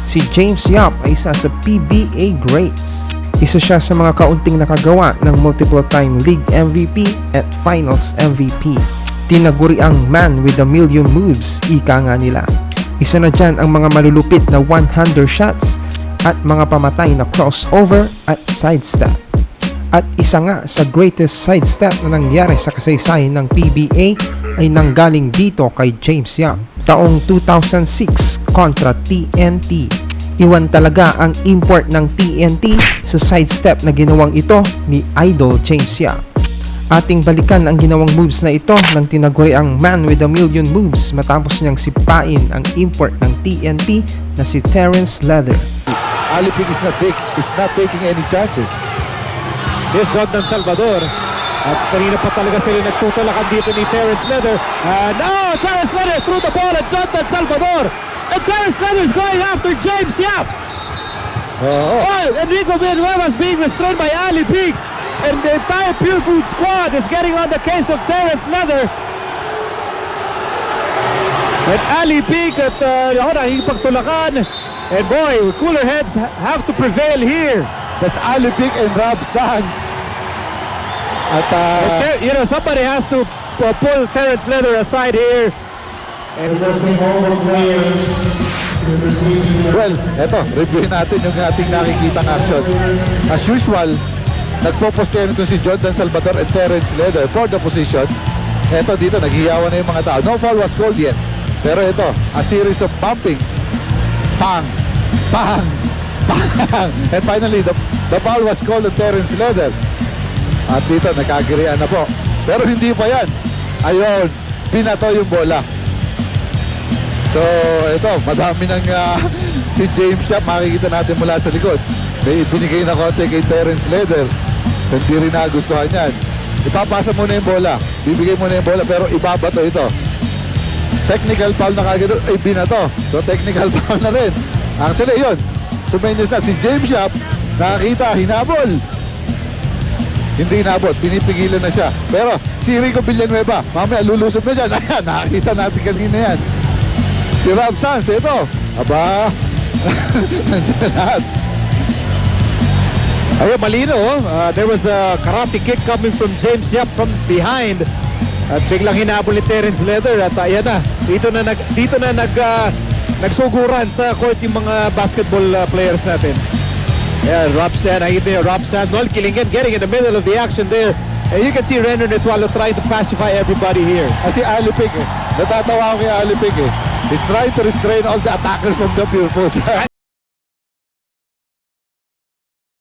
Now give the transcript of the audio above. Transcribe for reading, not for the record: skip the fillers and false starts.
Si James Yap ay isa sa PBA greats. Isa siya sa mga kaunting nakagawa ng multiple-time league MVP at finals MVP. Tinaguri ang man with a million moves, ika nga nila. Isa na dyan ang mga malulupit na one-hander shots at mga pamatay na crossover at sidestep. At isa nga sa greatest sidestep na nangyari sa kasaysayan ng PBA ay nanggaling dito kay James Yap taong 2006 kontra TNT. Iwan talaga ang import ng TNT sa sidestep na ginawang ito ni Idol James Yap. Ating balikan ang ginawang moves na ito ng tinaguri ang man with a million moves matapos niyang sipain ang import ng TNT na si Terrence Leather. Ali Pig is not taking any chances. Here's Jordan Salvador. At kanina pa talaga sila nagtutulakan dito ni Terrence Leather. And Terrence Leather threw the ball at Jordan Salvador. And Terrence Leather's going after James Yap. Enrico Villanueva is being restrained by Ali Pig. And the entire Pure Food squad is getting on the case of Terrence Leather. And Ali Pig at nakikipagtulakan. And boy, cooler heads have to prevail here. That's Ali Pig and Rob Sands. At somebody has to pull Terrence Leather aside here. well, eto, reviewin natin yung ating nakikitang action. As usual, nagpo-poste nito si Jordan Salvador and Terrence Leather for the position. Eto dito, naghihiyawan na yung mga tao. No foul was called yet. Pero ito, a series of bumpings. Pang! Pang! Pang! And finally, the foul was called on Terrence Leather. At dito, nakagirian na po. Pero hindi pa yan. Ayun, pinato yung bola. So, ito, madami ng si James Yap, makikita natin mula sa likod. May binigay na konti kay Terrence Leather. Hindi rin nagustuhan yan. Ipapasa muna yung bola. Bibigay muna yung bola, pero ibabato ito. Technical foul na kagad, ay binato. So, technical foul na rin. Actually, yun. Sumenyos na si James Yap, nakakita, hinabol. Hindi inabot, pinipigilan na siya. Pero si Rico Villanueva, mamaya lulusot na dyan. Ayan, nakakita natin kanina yan. Si Rob Sands, ito. Aba, nandiyan lahat. Ayun, malino. There was a karate kick coming from James Yap from behind. At biglang hinabol ni Terrence Leather. At ayan na, dito na nagsuguran sa court yung mga basketball players natin. Yeah, Rob Sands, Noel Kilingen getting in the middle of the action there. And you can see Renner Netualo trying to pacify everybody here. Kasi Ali Pig, natatawa ko kay Ali Pig. He's trying to restrain all the attackers from the Pure Food.